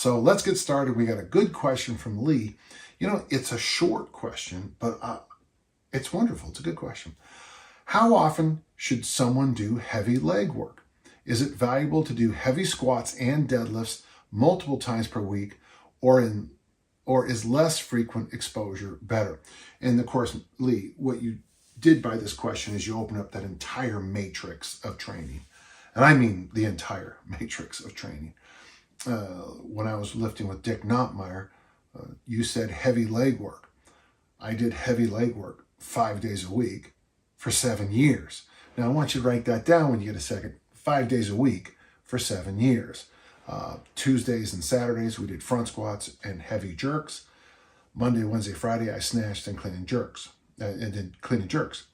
So let's get started. We got a good question from Lee. You know, it's a short question, but it's wonderful. It's a good question. How often should someone do heavy leg work? Is it valuable to do heavy squats and deadlifts multiple times per week, or is less frequent exposure better? And of course, Lee, what you did by this question is you open up that entire matrix of training. And I mean the entire matrix of training. When I was lifting with Dick Knottmeyer, you said heavy leg work. I did heavy leg work 5 days a week for 7 years. Now I want you to write that down when you get a second. 5 days a week for 7 years. Tuesdays and Saturdays we did front squats and heavy jerks. Monday, Wednesday, Friday I snatched and clean and jerks. And did clean and jerks.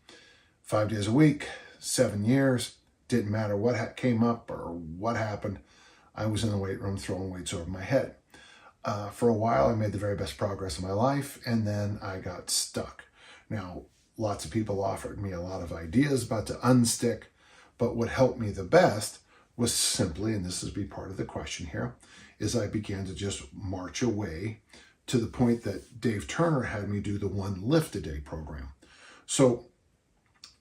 5 days a week, 7 years. Didn't matter what came up or what happened. I was in the weight room throwing weights over my head. For a while, I made the very best progress of my life, and then I got stuck. Now, lots of people offered me a lot of ideas about to unstick, but what helped me the best was simply, and this is be part of the question here, is I began to just march away to the point that Dave Turner had me do the 1 lift a day program. So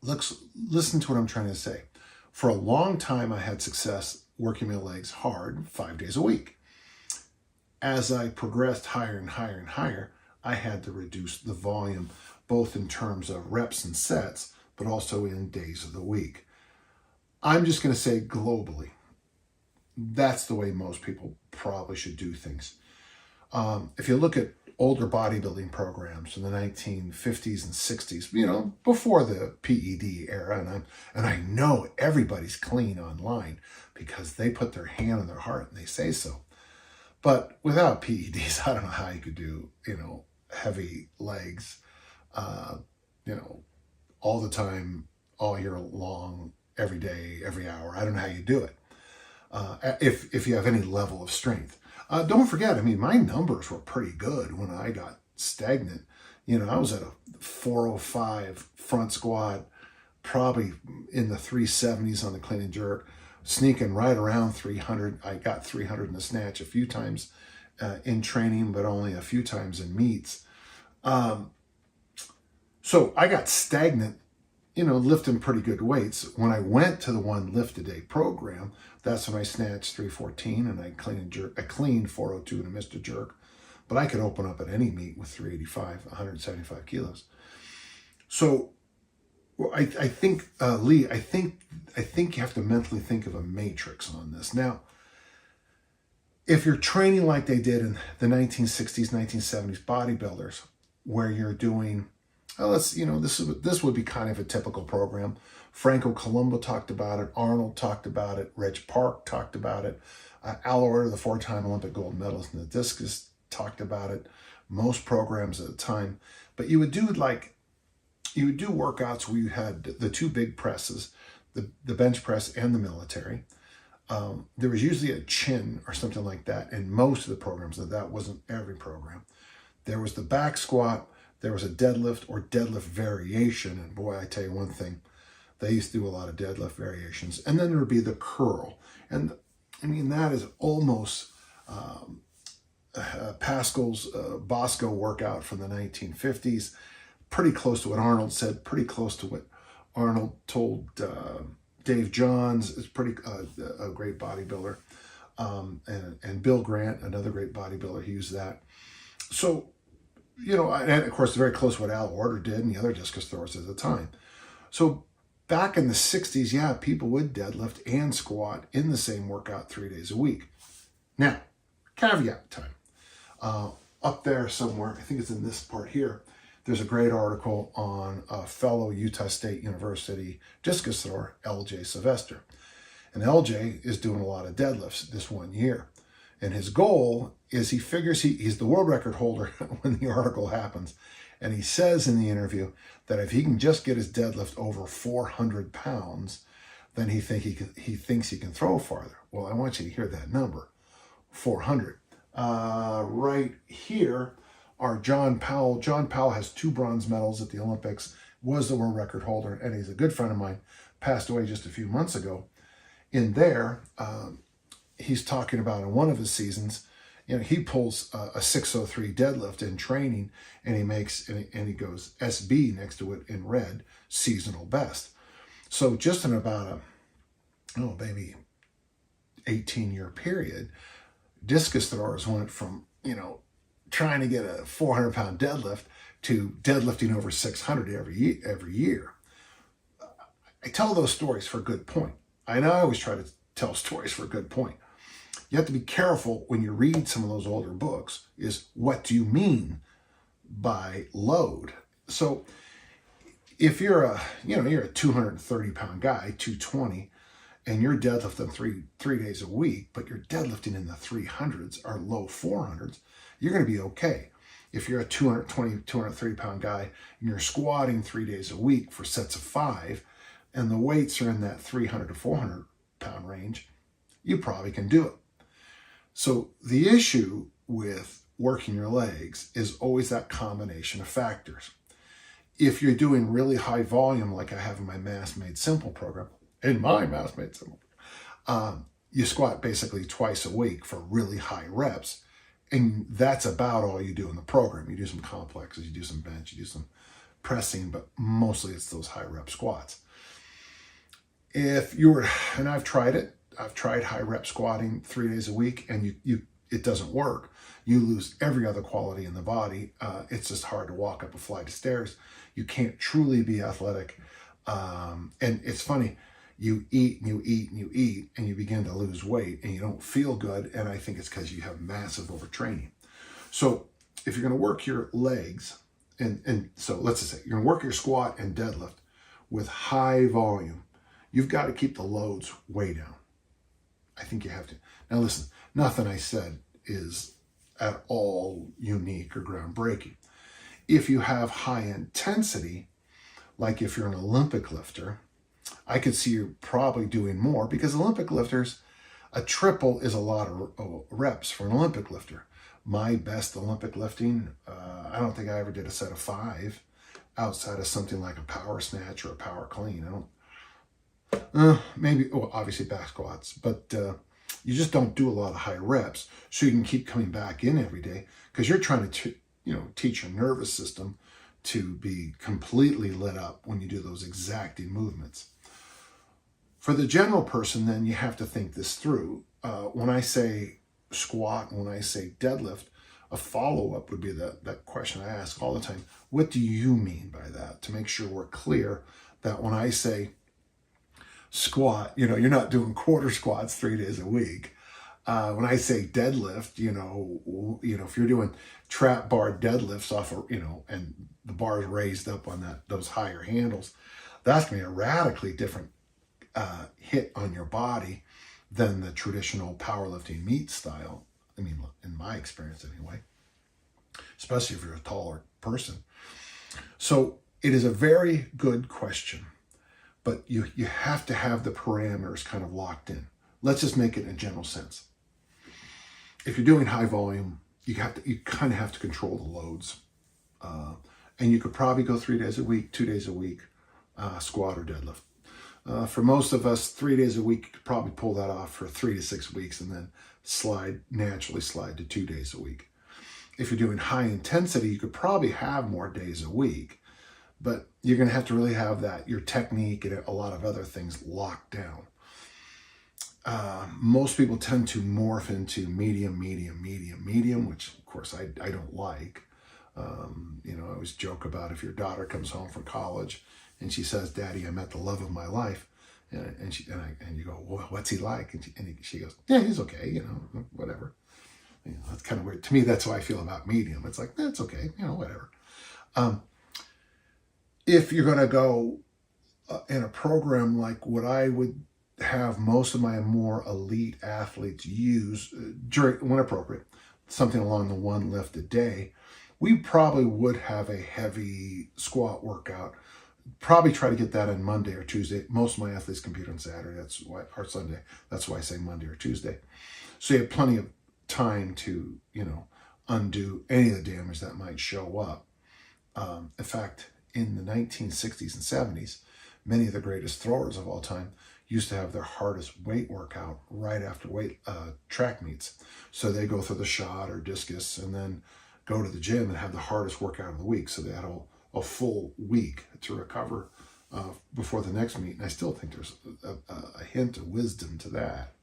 let's listen to what I'm trying to say. For a long time, I had success working my legs hard 5 days a week. As I progressed higher and higher and higher, I had to reduce the volume, both in terms of reps and sets, but also in days of the week. I'm just going to say globally, that's the way most people probably should do things. If you look at older bodybuilding programs from the 1950s and 60s, you know, before the PED era, and I know everybody's clean online because they put their hand on their heart and they say so. But without PEDs, I don't know how you could do, you know, heavy legs, you know, all the time, all year long, every day, every hour. I don't know how you do it. If you have any level of strength. Don't forget, I mean, my numbers were pretty good when I got stagnant. You know, I was at a 405 front squat, probably in the 370s on the clean and jerk, sneaking right around 300. I got 300 in the snatch a few times in training, but only a few times in meets. So I got stagnant, you know, lifting pretty good weights. When I went to the 1 lift a day program, that's when I snatched 314 and I cleaned 402 and I missed a jerk. But I could open up at any meet with 385, 175 kilos. So I think, Lee, I think you have to mentally think of a matrix on this. Now, if you're training like they did in the 1960s, 1970s bodybuilders, where you're doing, this would be kind of a typical program. Franco Columbu talked about it. Arnold talked about it. Reg Park talked about it. Al Order, the 4-time Olympic gold medalist in the discus, talked about it. Most programs at the time. But you would do workouts where you had the 2 big presses, the bench press and the military. There was usually a chin or something like that in most of the programs. That wasn't every program. There was the back squat. There was a deadlift or deadlift variation. And boy, I tell you one thing, they used to do a lot of deadlift variations. And then there would be the curl. And I mean, that is almost Pascal's Bosco workout from the 1950s. Pretty close to what Arnold said, pretty close to what Arnold told Dave Johns, is pretty a great bodybuilder. And Bill Grant, another great bodybuilder, he used that. So, you know, and of course, very close to what Al Order did and the other discus throwers at the time. So back in the 60s, yeah, people would deadlift and squat in the same workout 3 days a week. Now, caveat time. Up there somewhere, I think it's in this part here, there's a great article on a fellow Utah State University discus thrower, LJ Sylvester. And LJ is doing a lot of deadlifts this 1 year. And his goal is, he figures he's the world record holder when the article happens. And he says in the interview that if he can just get his deadlift over 400 pounds, then he thinks he can throw farther. Well, I want you to hear that number, 400. Right here are John Powell. John Powell has 2 bronze medals at the Olympics, was the world record holder, and he's a good friend of mine, passed away just a few months ago. In there, he's talking about in one of his seasons, he pulls a 603 deadlift in training, and he goes SB next to it in red, seasonal best. So just in about maybe 18-year period, discus throwers went from, trying to get a 400-pound deadlift to deadlifting over 600 every year. I tell those stories for a good point. I always try to tell stories for a good point. You have to be careful when you read some of those older books is, what do you mean by load? So if you're a 230-pound guy, 220, and you're deadlifting three days a week, but you're deadlifting in the 300s or low 400s, you're going to be okay. If you're a 220, 230-pound guy and you're squatting 3 days a week for sets of 5, and the weights are in that 300 to 400-pound range, you probably can do it. So the issue with working your legs is always that combination of factors. If you're doing really high volume, like I have in my Mass Made Simple program, you squat basically twice a week for really high reps, and that's about all you do in the program. You do some complexes, you do some bench, you do some pressing, but mostly it's those high rep squats. And I've tried it, I've tried high rep squatting 3 days a week, and it doesn't work. You lose every other quality in the body. It's just hard to walk up a flight of stairs. You can't truly be athletic. And it's funny, you eat and you eat and you eat, and you begin to lose weight, and you don't feel good. And I think it's because you have massive overtraining. So if you're going to work your legs, and so let's just say you're going to work your squat and deadlift with high volume, you've got to keep the loads way down. I think you have to. Now listen, nothing I said is at all unique or groundbreaking. If you have high intensity, like if you're an Olympic lifter, I could see you probably doing more, because Olympic lifters, a triple is a lot of reps for an Olympic lifter. My best Olympic lifting, I don't think I ever did a set of 5 outside of something like a power snatch or a power clean. Maybe, obviously back squats, but you just don't do a lot of high reps, so you can keep coming back in every day, because you're trying to teach your nervous system to be completely lit up when you do those exacting movements. For the general person, then, you have to think this through. When I say squat and when I say deadlift, a follow-up would be that question I ask all the time. What do you mean by that? To make sure we're clear that when I say squat, you're not doing quarter squats 3 days a week. When I say deadlift, if you're doing trap bar deadlifts off of, and the bar is raised up on those higher handles, that's going to be a radically different hit on your body than the traditional powerlifting meet style. I mean, in my experience anyway, especially if you're a taller person. So it is a very good question, but you have to have the parameters kind of locked in. Let's just make it in a general sense. If you're doing high volume, you kind of have to control the loads. And you could probably go 3 days a week, 2 days a week, squat or deadlift. For most of us, 3 days a week, you could probably pull that off for 3 to 6 weeks, and then naturally slide to 2 days a week. If you're doing high intensity, you could probably have more days a week, but you're going to have to really have your technique and a lot of other things locked down. Most people tend to morph into medium, which of course I don't like. I always joke about if your daughter comes home from college and she says, "Daddy, I met the love of my life," and you go, "Well, what's he like?" And she goes, "Yeah, he's okay, whatever." That's kind of weird. To me, that's how I feel about medium. It's like, that's okay, whatever. If you're going to go in a program like what I would have most of my more elite athletes use when appropriate, something along the 1 lift a day, we probably would have a heavy squat workout. Probably try to get that on Monday or Tuesday. Most of my athletes compete on Saturday, or Sunday. That's why I say Monday or Tuesday. So you have plenty of time to, undo any of the damage that might show up. In fact, in the 1960s and 70s, many of the greatest throwers of all time used to have their hardest weight workout right after track meets. So they go through the shot or discus and then go to the gym and have the hardest workout of the week. So they had a full week to recover before the next meet. And I still think there's a hint of wisdom to that.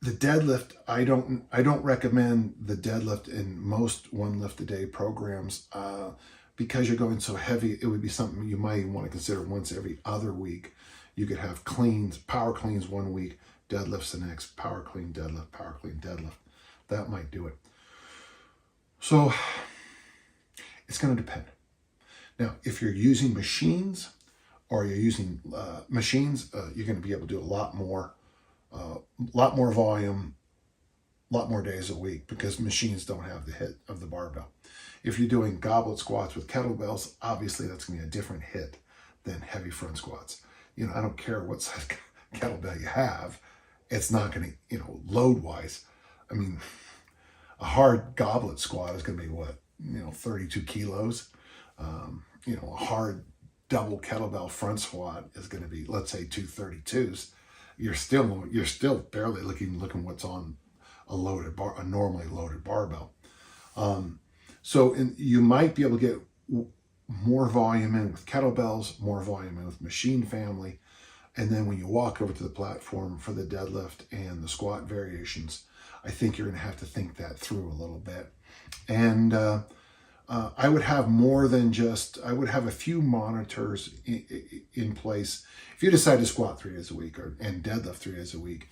The deadlift, I don't recommend the deadlift in most one lift a day programs because you're going so heavy. It would be something you might want to consider once every other week. You could have power cleans one week, deadlifts the next, power clean, deadlift. That might do it. So it's going to depend. Now, if you're using machines or you're using machines, you're going to be able to do a lot more volume, a lot more days a week because machines don't have the hit of the barbell. If you're doing goblet squats with kettlebells, obviously that's going to be a different hit than heavy front squats. I don't care what size kettlebell you have, it's not going to, load wise. I mean, a hard goblet squat is going to be what, 32 kilos. A hard double kettlebell front squat is going to be, let's say, 232s. You're still barely looking what's on a normally loaded barbell. So you might be able to get more volume in with kettlebells, more volume in with machine family. And then when you walk over to the platform for the deadlift and the squat variations, I think you're going to have to think that through a little bit. And I would have I would have a few monitors in place. If you decide to squat 3 days a week and deadlift 3 days a week,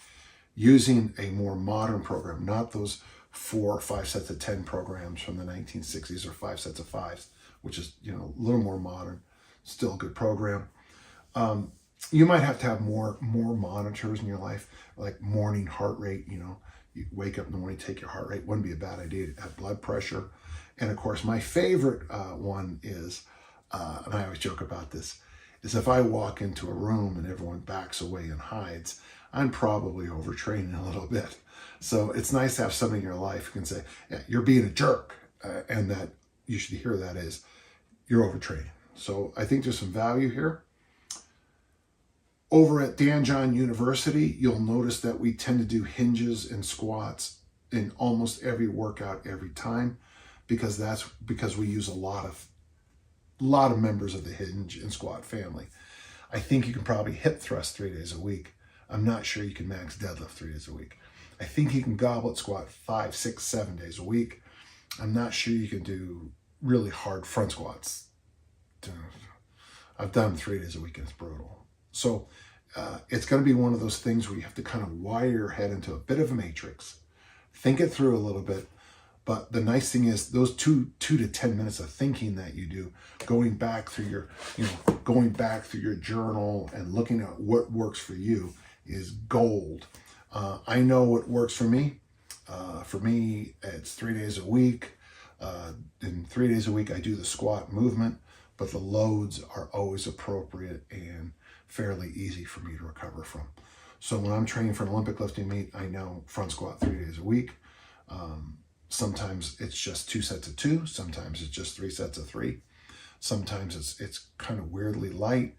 using a more modern program, not those 4 or 5 sets of 10 programs from the 1960s or 5 sets of 5s, which is, a little more modern, still a good program. You might have to have more monitors in your life, like morning heart rate. You wake up in the morning, take your heart rate. Wouldn't be a bad idea to have blood pressure. And of course, my favorite one is, and I always joke about this, is if I walk into a room and everyone backs away and hides, I'm probably overtraining a little bit. So it's nice to have somebody in your life who can say, yeah, you're being a jerk, and that you should hear that is you're overtraining. So I think there's some value here. Over at Dan John University, you'll notice that we tend to do hinges and squats in almost every workout every time, because we use a lot of members of the hinge and squat family. I think you can probably hip thrust 3 days a week. I'm not sure you can max deadlift 3 days a week. I think you can goblet squat 5, 6, 7 days a week. I'm not sure you can do really hard front squats. I've done 3 days a week and it's brutal. So it's going to be one of those things where you have to kind of wire your head into a bit of a matrix, think it through a little bit. But the nice thing is those 2 to 10 minutes of thinking that you do, going back through your journal and looking at what works for you is gold. I know what works for me. For me, it's 3 days a week. In 3 days a week, I do the squat movement, but the loads are always appropriate and fairly easy for me to recover from. So when I'm training for an Olympic lifting meet, I know front squat 3 days a week. Sometimes it's just 2 sets of 2. Sometimes it's just 3 sets of 3. Sometimes it's kind of weirdly light.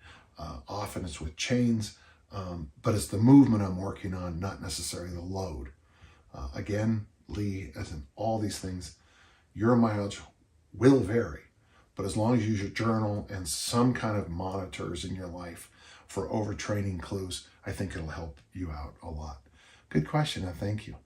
Often it's with chains. But it's the movement I'm working on, not necessarily the load. Again, Lee, as in all these things, your mileage will vary. But as long as you use your journal and some kind of monitors in your life for overtraining clues, I think it'll help you out a lot. Good question, and thank you.